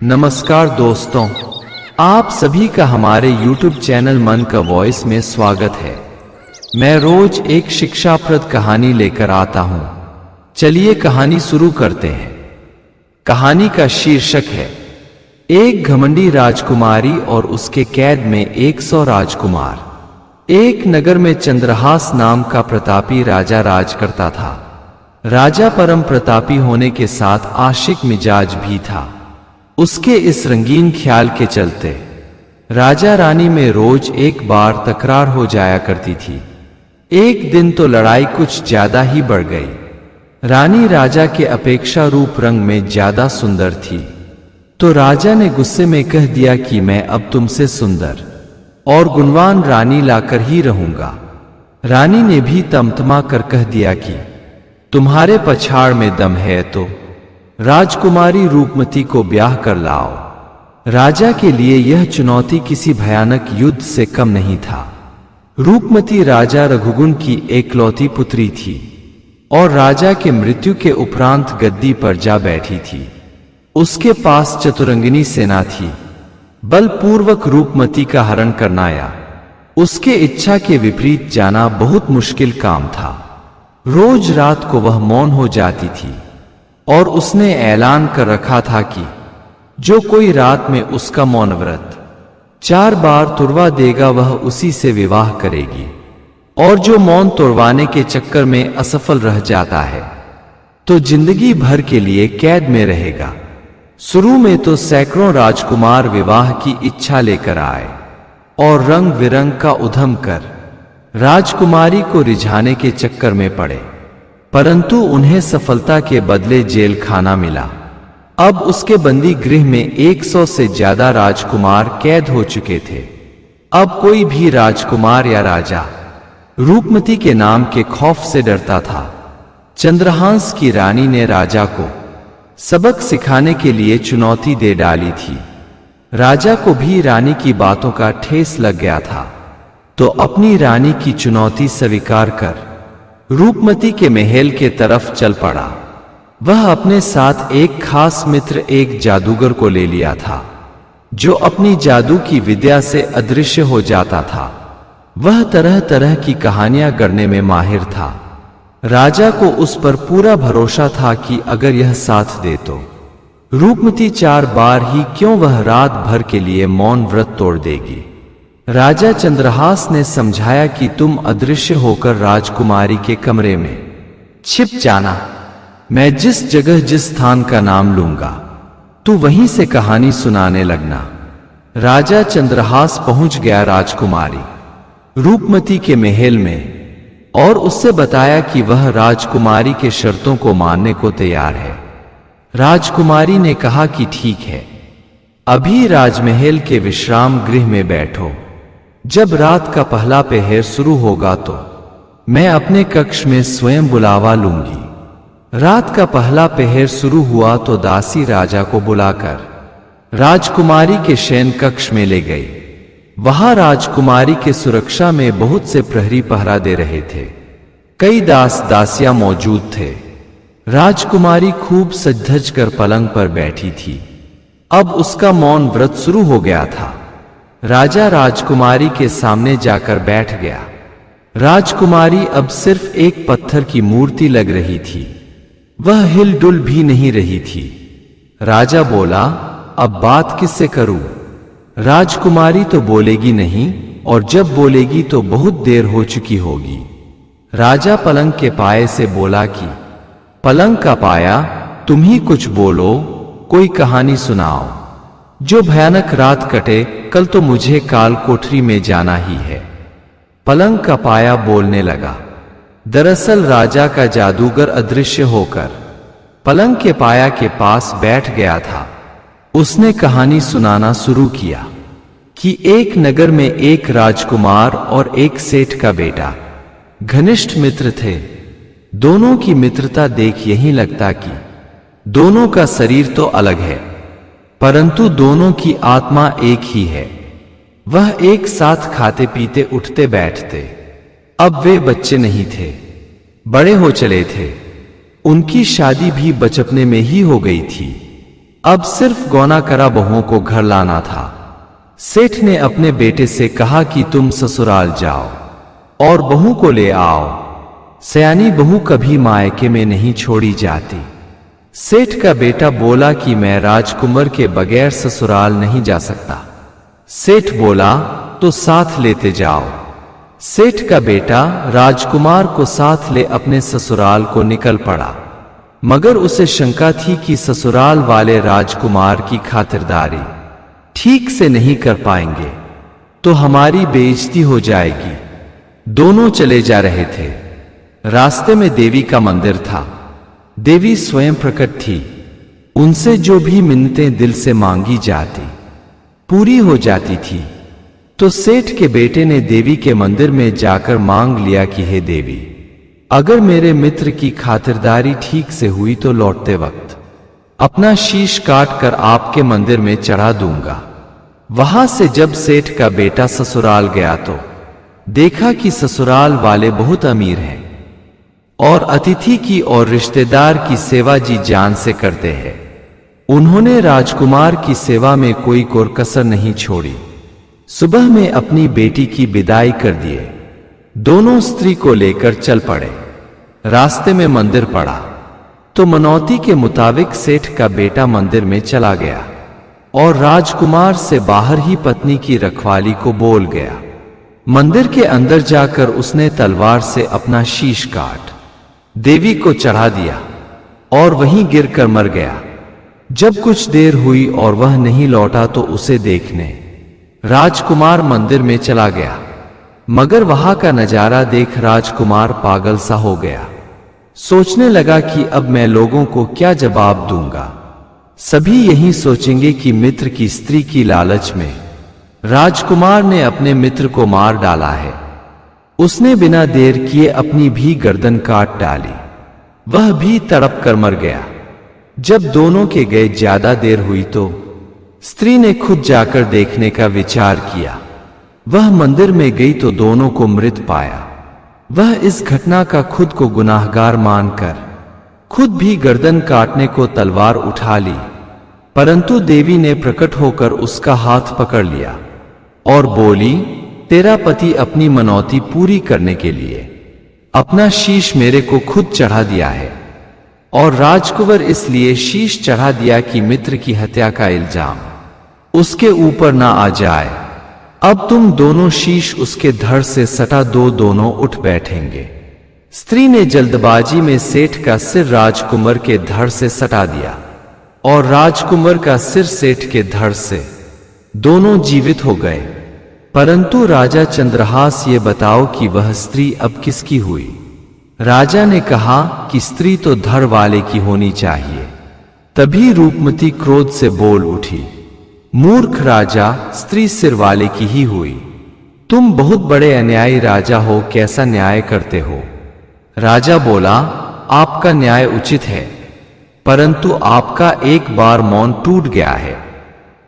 नमस्कार दोस्तों, आप सभी का हमारे YouTube चैनल मन का वॉइस में स्वागत है। मैं रोज एक शिक्षाप्रद कहानी लेकर आता हूं। चलिए कहानी शुरू करते हैं। कहानी का शीर्षक है एक घमंडी राजकुमारी और उसके कैद में 100 राजकुमार। एक नगर में चंद्रहास नाम का प्रतापी राजा राज करता था। राजा परम प्रतापी होने के साथ आशिक मिजाज भी था। उसके इस रंगीन ख्याल के चलते राजा रानी में रोज एक बार तकरार हो जाया करती थी। एक दिन तो लड़ाई कुछ ज्यादा ही बढ़ गई। रानी राजा के अपेक्षा रूप रंग में ज्यादा सुंदर थी, तो राजा ने गुस्से में कह दिया कि मैं अब तुमसे सुंदर और गुणवान रानी लाकर ही रहूंगा। रानी ने भी तमतमा कर कह दिया कि तुम्हारे पछाड़ में दम है तो राजकुमारी रूपमती को ब्याह कर लाओ। राजा के लिए यह चुनौती किसी भयानक युद्ध से कम नहीं था। रूपमती राजा रघुगुण की एकलौती पुत्री थी और राजा के मृत्यु के उपरांत गद्दी पर जा बैठी थी। उसके पास चतुरंगिनी सेना थी। बलपूर्वक रूपमती का हरण करना या उसके इच्छा के विपरीत जाना बहुत मुश्किल काम था। रोज रात को वह मौन हो जाती थी और उसने ऐलान कर रखा था कि जो कोई रात में उसका मौन व्रत 4 बार तुड़वा देगा वह उसी से विवाह करेगी, और जो मौन तोड़वाने के चक्कर में असफल रह जाता है तो जिंदगी भर के लिए कैद में रहेगा। शुरू में तो सैकड़ों राजकुमार विवाह की इच्छा लेकर आए और रंग विरंग का उद्यम कर राजकुमारी को रिझाने के चक्कर में पड़े, परंतु उन्हें सफलता के बदले जेल खाना मिला। अब उसके बंदी गृह में 100 से ज्यादा राजकुमार कैद हो चुके थे। अब कोई भी राजकुमार या राजा रूपमती के नाम के खौफ से डरता था। चंद्रहास की रानी ने राजा को सबक सिखाने के लिए चुनौती दे डाली थी। राजा को भी रानी की बातों का ठेस लग गया था, तो अपनी रानी की चुनौती स्वीकार कर रूपमती के महल के तरफ चल पड़ा। वह अपने साथ एक खास मित्र, एक जादूगर को ले लिया था, जो अपनी जादू की विद्या से अदृश्य हो जाता था। वह तरह तरह की कहानियां गढ़ने में माहिर था। राजा को उस पर पूरा भरोसा था कि अगर यह साथ दे तो रूपमती 4 बार ही क्यों वह रात भर के लिए मौन व्रत तोड़ देगी। राजा चंद्रहास ने समझाया कि तुम अदृश्य होकर राजकुमारी के कमरे में छिप जाना। मैं जिस जगह जिस स्थान का नाम लूंगा तू वहीं से कहानी सुनाने लगना। राजा चंद्रहास पहुंच गया राजकुमारी रूपमती के महल में और उससे बताया कि वह राजकुमारी के शर्तों को मानने को तैयार है। राजकुमारी ने कहा कि ठीक है, अभी राजमहल के विश्राम गृह में बैठो। जब रात का पहला पहर शुरू होगा तो मैं अपने कक्ष में स्वयं बुलावा लूंगी। रात का पहला पहर शुरू हुआ तो दासी राजा को बुलाकर राजकुमारी के शयन कक्ष में ले गई। वहां राजकुमारी के सुरक्षा में बहुत से प्रहरी पहरा दे रहे थे। कई दास दासियां मौजूद थे। राजकुमारी खूब सज धज कर पलंग पर बैठी थी। अब उसका मौन व्रत शुरू हो गया था। राजा राजकुमारी के सामने जाकर बैठ गया। राजकुमारी अब सिर्फ एक पत्थर की मूर्ति लग रही थी। वह हिलडुल भी नहीं रही थी। राजा बोला, अब बात किससे करूं? राजकुमारी तो बोलेगी नहीं, और जब बोलेगी तो बहुत देर हो चुकी होगी। राजा पलंग के पाए से बोला कि पलंग का पाया, तुम ही कुछ बोलो, कोई कहानी सुनाओ। जो भयानक रात कटे, कल तो मुझे काल कोठरी में जाना ही है। पलंग का पाया बोलने लगा। दरअसल राजा का जादूगर अदृश्य होकर पलंग के पाया के पास बैठ गया था। उसने कहानी सुनाना शुरू किया कि एक नगर में एक राजकुमार और एक सेठ का बेटा घनिष्ठ मित्र थे। दोनों की मित्रता देख यही लगता कि दोनों का शरीर तो अलग है, परंतु दोनों की आत्मा एक ही है। वह एक साथ खाते पीते उठते बैठते। अब वे बच्चे नहीं थे, बड़े हो चले थे। उनकी शादी भी बचपने में ही हो गई थी। अब सिर्फ गौना करा बहुओं को घर लाना था। सेठ ने अपने बेटे से कहा कि तुम ससुराल जाओ और बहू को ले आओ। सयानी बहू कभी मायके में नहीं छोड़ी जाती। सेठ का बेटा बोला कि मैं राजकुमार के बगैर ससुराल नहीं जा सकता। सेठ बोला तो साथ लेते जाओ। सेठ का बेटा राजकुमार को साथ ले अपने ससुराल को निकल पड़ा, मगर उसे शंका थी कि ससुराल वाले राजकुमार की खातिरदारी ठीक से नहीं कर पाएंगे तो हमारी बेइज्जती हो जाएगी। दोनों चले जा रहे थे। रास्ते में देवी का मंदिर था। देवी स्वयं प्रकट थी। उनसे जो भी मिन्नतें दिल से मांगी जाती पूरी हो जाती थी। तो सेठ के बेटे ने देवी के मंदिर में जाकर मांग लिया कि हे देवी, अगर मेरे मित्र की खातिरदारी ठीक से हुई तो लौटते वक्त अपना शीश काट कर आपके मंदिर में चढ़ा दूंगा। वहां से जब सेठ का बेटा ससुराल गया तो देखा कि ससुराल वाले बहुत अमीर हैं और अतिथि की और रिश्तेदार की सेवा जी जान से करते हैं। उन्होंने राजकुमार की सेवा में कोई कोर कसर नहीं छोड़ी। सुबह में अपनी बेटी की विदाई कर दिए। दोनों स्त्री को लेकर चल पड़े। रास्ते में मंदिर पड़ा तो मनौती के मुताबिक सेठ का बेटा मंदिर में चला गया और राजकुमार से बाहर ही पत्नी की रखवाली को बोल गया। मंदिर के अंदर जाकर उसने तलवार से अपना शीश काट देवी को चढ़ा दिया और वहीं गिरकर मर गया। जब कुछ देर हुई और वह नहीं लौटा तो उसे देखने राजकुमार मंदिर में चला गया, मगर वहां का नजारा देख राजकुमार पागल सा हो गया। सोचने लगा कि अब मैं लोगों को क्या जवाब दूंगा। सभी यही सोचेंगे कि मित्र की स्त्री की लालच में राजकुमार ने अपने मित्र को मार डाला है। उसने बिना देर किए अपनी भी गर्दन काट डाली। वह भी तड़प कर मर गया। जब दोनों के गए ज्यादा देर हुई तो स्त्री ने खुद जाकर देखने का विचार किया। वह मंदिर में गई तो दोनों को मृत पाया। वह इस घटना का खुद को गुनाहगार मानकर खुद भी गर्दन काटने को तलवार उठा ली, परंतु देवी ने प्रकट होकर उसका हाथ पकड़ लिया और बोली, तेरा पति अपनी मनौती पूरी करने के लिए अपना शीश मेरे को खुद चढ़ा दिया है और राजकुंवर इसलिए शीश चढ़ा दिया कि मित्र की हत्या का इल्जाम उसके ऊपर ना आ जाए। अब तुम दोनों शीश उसके धड़ से सटा दो, दोनों उठ बैठेंगे। स्त्री ने जल्दबाजी में सेठ का सिर राजकुमार के धड़ से सटा दिया और राजकुमार का सिर सेठ के धड़ से। दोनों जीवित हो गए। परंतु राजा चंद्रहास ये बताओ कि वह स्त्री अब किसकी हुई। राजा ने कहा कि स्त्री तो धड़ वाले की होनी चाहिए। तभी रूपमती क्रोध से बोल उठी, मूर्ख राजा, स्त्री सिर वाले की ही हुई। तुम बहुत बड़े अन्यायी राजा हो, कैसा न्याय करते हो। राजा बोला, आपका न्याय उचित है, परंतु आपका एक बार मौन टूट गया है।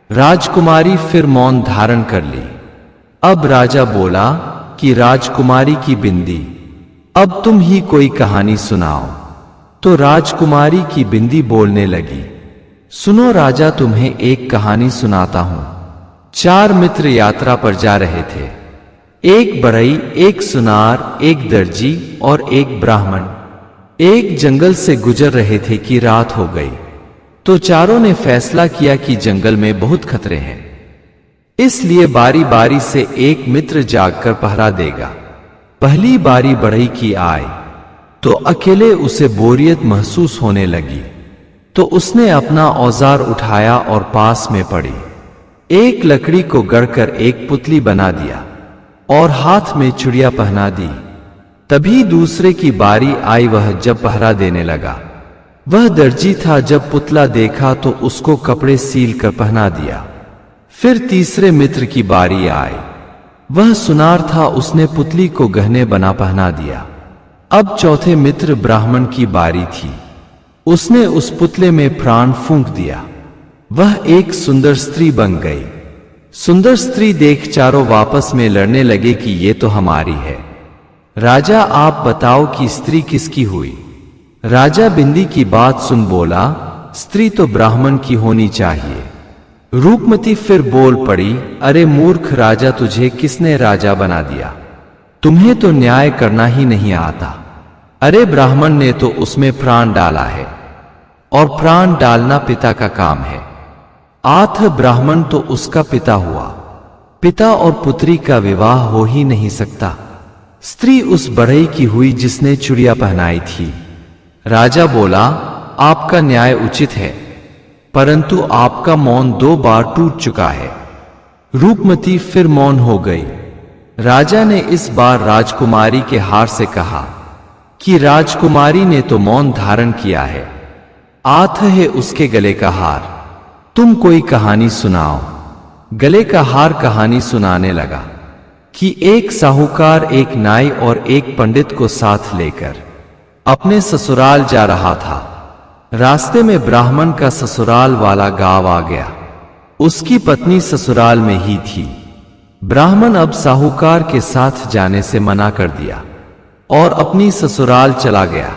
राजकुमारी फिर मौन धारण कर ली। अब राजा बोला कि राजकुमारी की बिंदी, अब तुम ही कोई कहानी सुनाओ। तो राजकुमारी की बिंदी बोलने लगी, सुनो राजा, तुम्हें एक कहानी सुनाता हूं। 4 मित्र यात्रा पर जा रहे थे। एक बढ़ई, एक सुनार, एक दर्जी और एक ब्राह्मण एक जंगल से गुजर रहे थे कि रात हो गई। तो चारों ने फैसला किया कि जंगल में बहुत खतरे हैं, इसलिए बारी बारी से एक मित्र जागकर पहरा देगा। पहली बारी बढ़ई की आई तो अकेले उसे बोरियत महसूस होने लगी, तो उसने अपना औजार उठाया और पास में पड़ी एक लकड़ी को गढ़कर एक पुतली बना दिया और हाथ में चूड़ियां पहना दी। तभी दूसरे की बारी आई। वह जब पहरा देने लगा, वह दर्जी था। जब पुतला देखा तो उसको कपड़े सील कर पहना दिया। फिर तीसरे मित्र की बारी आई। वह सुनार था, उसने पुतली को गहने बना पहना दिया। अब चौथे मित्र ब्राह्मण की बारी थी। उसने उस पुतले में प्राण फूंक दिया। वह एक सुंदर स्त्री बन गई। सुंदर स्त्री देख चारों वापस में लड़ने लगे कि ये तो हमारी है। राजा, आप बताओ कि स्त्री किसकी हुई। राजा बिंदी की बात सुन बोला, स्त्री तो ब्राह्मण की होनी चाहिए। रूपमती फिर बोल पड़ी, अरे मूर्ख राजा, तुझे किसने राजा बना दिया? तुम्हें तो न्याय करना ही नहीं आता। अरे ब्राह्मण ने तो उसमें प्राण डाला है, और प्राण डालना पिता का काम है। आथ ब्राह्मण तो उसका पिता हुआ। पिता और पुत्री का विवाह हो ही नहीं सकता। स्त्री उस बढ़ई की हुई जिसने चूड़ियां पहनाई थी। राजा बोला, आपका न्याय उचित है, परंतु आपका मौन 2 बार टूट चुका है। रूपमती फिर मौन हो गई। राजा ने इस बार राजकुमारी के हार से कहा कि राजकुमारी ने तो मौन धारण किया है, आथ है उसके गले का हार। तुम कोई कहानी सुनाओ। गले का हार कहानी सुनाने लगा कि एक साहूकार एक नाई और एक पंडित को साथ लेकर अपने ससुराल जा रहा था। रास्ते में ब्राह्मण का ससुराल वाला गांव आ गया। उसकी पत्नी ससुराल में ही थी। ब्राह्मण अब साहूकार के साथ जाने से मना कर दिया और अपनी ससुराल चला गया।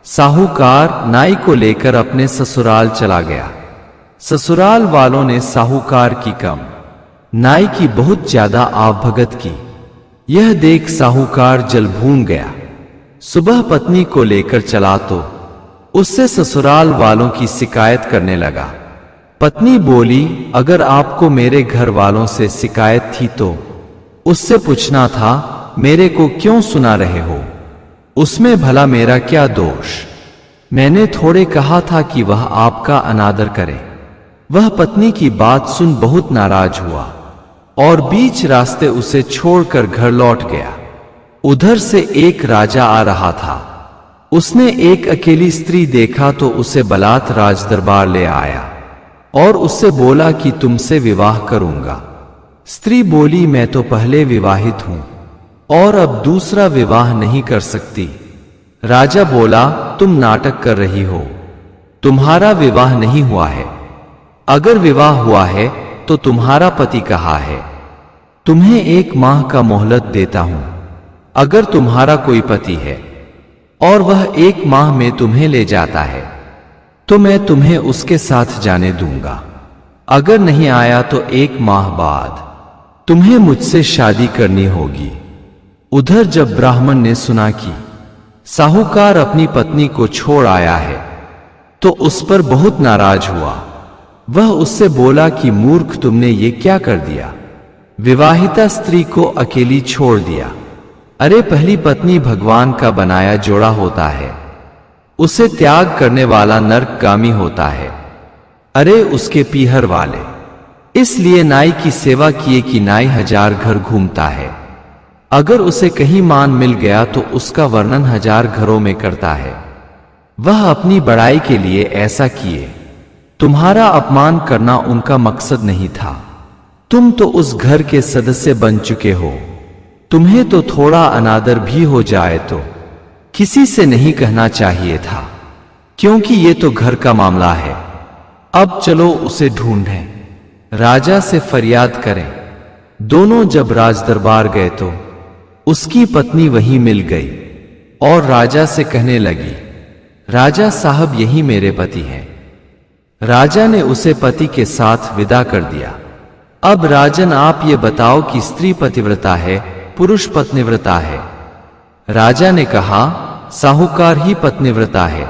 साहूकार नाई को लेकर अपने ससुराल चला गया। ससुराल वालों ने साहूकार की कम, नाई की बहुत ज्यादा आवभगत की। यह देख साहूकार जल भून गया। सुबह पत्नी को लेकर चला तो उससे ससुराल वालों की शिकायत करने लगा। पत्नी बोली, अगर आपको मेरे घर वालों से शिकायत थी तो उससे पूछना था, मेरे को क्यों सुना रहे हो? उसमें भला मेरा क्या दोष? मैंने थोड़े कहा था कि वह आपका अनादर करे। वह पत्नी की बात सुन बहुत नाराज हुआ और बीच रास्ते उसे छोड़कर घर लौट गया। उधर से एक राजा आ रहा था। उसने एक अकेली स्त्री देखा तो उसे बलात् राज दरबार ले आया और उससे बोला कि तुमसे विवाह करूंगा। स्त्री बोली, मैं तो पहले विवाहित हूं और अब दूसरा विवाह नहीं कर सकती। राजा बोला, तुम नाटक कर रही हो, तुम्हारा विवाह नहीं हुआ है। अगर विवाह हुआ है तो तुम्हारा पति कहाँ है? तुम्हें 1 माह का मोहलत देता हूं। अगर तुम्हारा कोई पति है और वह 1 माह में तुम्हें ले जाता है तो मैं तुम्हें उसके साथ जाने दूंगा। अगर नहीं आया तो 1 माह बाद तुम्हें मुझसे शादी करनी होगी। उधर जब ब्राह्मण ने सुना कि साहूकार अपनी पत्नी को छोड़ आया है तो उस पर बहुत नाराज हुआ। वह उससे बोला कि मूर्ख, तुमने ये क्या कर दिया? विवाहिता स्त्री को अकेली छोड़ दिया। अरे पहली पत्नी भगवान का बनाया जोड़ा होता है, उसे त्याग करने वाला नरकगामी होता है। अरे उसके पीहर वाले। इसलिए नाई की सेवा किए कि नाई 1000 घर घूमता है। अगर उसे कहीं मान मिल गया तो उसका वर्णन 1000 घरों में करता है। वह अपनी बड़ाई के लिए ऐसा किए। तुम्हारा अपमान करना उनका मकसद नहीं था। तुम तो उस घर के सदस्य बन चुके हो। तुम्हें तो थोड़ा अनादर भी हो जाए तो किसी से नहीं कहना चाहिए था, क्योंकि ये तो घर का मामला है। अब चलो उसे ढूंढें, राजा से फरियाद करें। दोनों जब राज दरबार गए तो उसकी पत्नी वहीं मिल गई और राजा से कहने लगी, राजा साहब, यही मेरे पति हैं। राजा ने उसे पति के साथ विदा कर दिया। अब राजन, आप ये बताओ कि स्त्री पतिव्रता है, पुरुष पत्निव्रता है? राजा ने कहा, साहूकार ही पत्निव्रता है।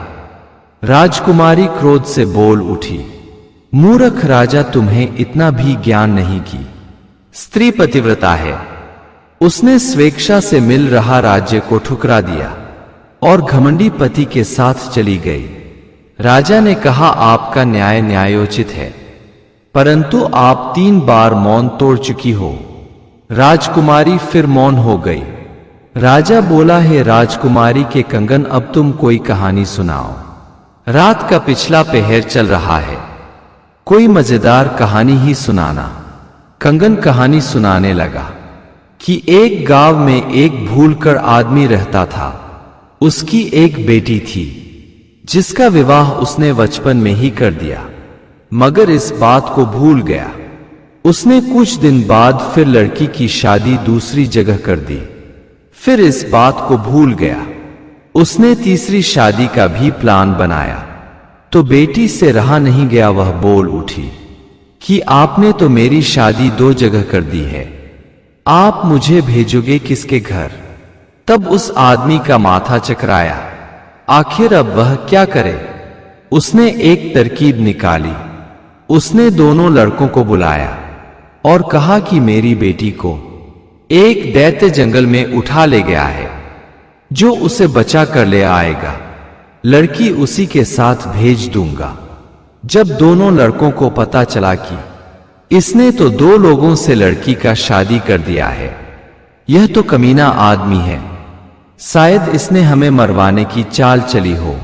राजकुमारी क्रोध से बोल उठी, मूर्ख राजा, तुम्हें इतना भी ज्ञान नहीं कि स्त्री पतिव्रता है। उसने स्वेच्छा से मिल रहा राज्य को ठुकरा दिया और घमंडी पति के साथ चली गई। राजा ने कहा, आपका न्याय न्यायोचित है, परंतु आप 3 बार मौन तोड़ चुकी हो। राजकुमारी फिर मौन हो गई। राजा बोला, हे राजकुमारी के कंगन, अब तुम कोई कहानी सुनाओ। रात का पिछला पहर चल रहा है, कोई मजेदार कहानी ही सुनाना। कंगन कहानी सुनाने लगा कि एक गांव में एक भूलकर आदमी रहता था। उसकी एक बेटी थी जिसका विवाह उसने बचपन में ही कर दिया, मगर इस बात को भूल गया। उसने कुछ दिन बाद फिर लड़की की शादी दूसरी जगह कर दी, फिर इस बात को भूल गया। उसने तीसरी शादी का भी प्लान बनाया, तो बेटी से रहा नहीं गया, वह बोल उठी कि आपने तो मेरी शादी 2 जगह कर दी है, आप मुझे भेजोगे किसके घर? तब उस आदमी का माथा चकराया। आखिर अब वह क्या करे? उसने एक तरकीब निकाली। उसने दोनों लड़कों को बुलाया और कहा कि मेरी बेटी को एक दैत्य जंगल में उठा ले गया है, जो उसे बचा कर ले आएगा, लड़की उसी के साथ भेज दूंगा। जब दोनों लड़कों को पता चला कि इसने तो 2 लोगों से लड़की का शादी कर दिया है, यह तो कमीना आदमी है, शायद इसने हमें मरवाने की चाल चली हो,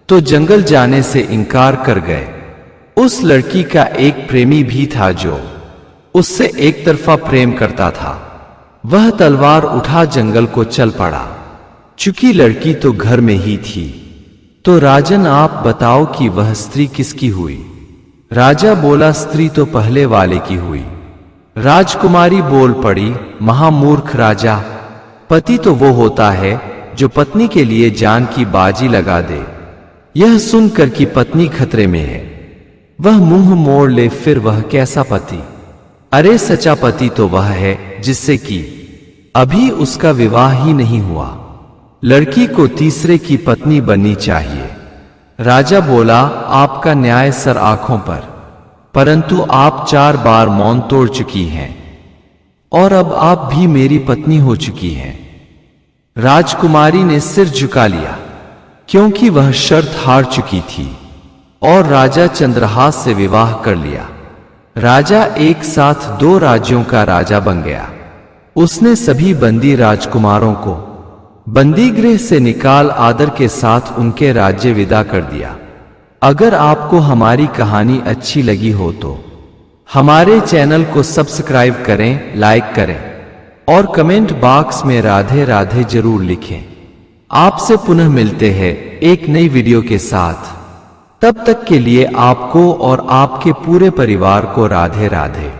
तो जंगल जाने से इनकार कर गए। उस लड़की का एक प्रेमी भी था जो उससे एक तरफा प्रेम करता था। वह तलवार उठा जंगल को चल पड़ा। चूंकि लड़की तो घर में ही थी, तो राजन आप बताओ कि वह स्त्री किसकी हुई? राजा बोला, स्त्री तो पहले वाले की हुई। राजकुमारी बोल पड़ी, महामूर्ख राजा, पति तो वो होता है जो पत्नी के लिए जान की बाजी लगा दे। यह सुनकर कि पत्नी खतरे में है, वह मुंह मोड़ ले, फिर वह कैसा पति? अरे सच्चा पति तो वह है जिससे कि अभी उसका विवाह ही नहीं हुआ। लड़की को तीसरे की पत्नी बननी चाहिए। राजा बोला, आपका न्याय सर आंखों पर, परंतु आप 4 बार मौन तोड़ चुकी हैं और अब आप भी मेरी पत्नी हो चुकी हैं। राजकुमारी ने सिर झुका लिया, क्योंकि वह शर्त हार चुकी थी, और राजा चंद्रहास से विवाह कर लिया। राजा एक साथ 2 राज्यों का राजा बन गया। उसने सभी बंदी राजकुमारों को बंदी गृह से निकाल आदर के साथ उनके राज्य विदा कर दिया। अगर आपको हमारी कहानी अच्छी लगी हो तो हमारे चैनल को सब्सक्राइब करें, लाइक करें और कमेंट बॉक्स में राधे राधे जरूर लिखें। आपसे पुनः मिलते हैं एक नई वीडियो के साथ। तब तक के लिए आपको और आपके पूरे परिवार को राधे राधे।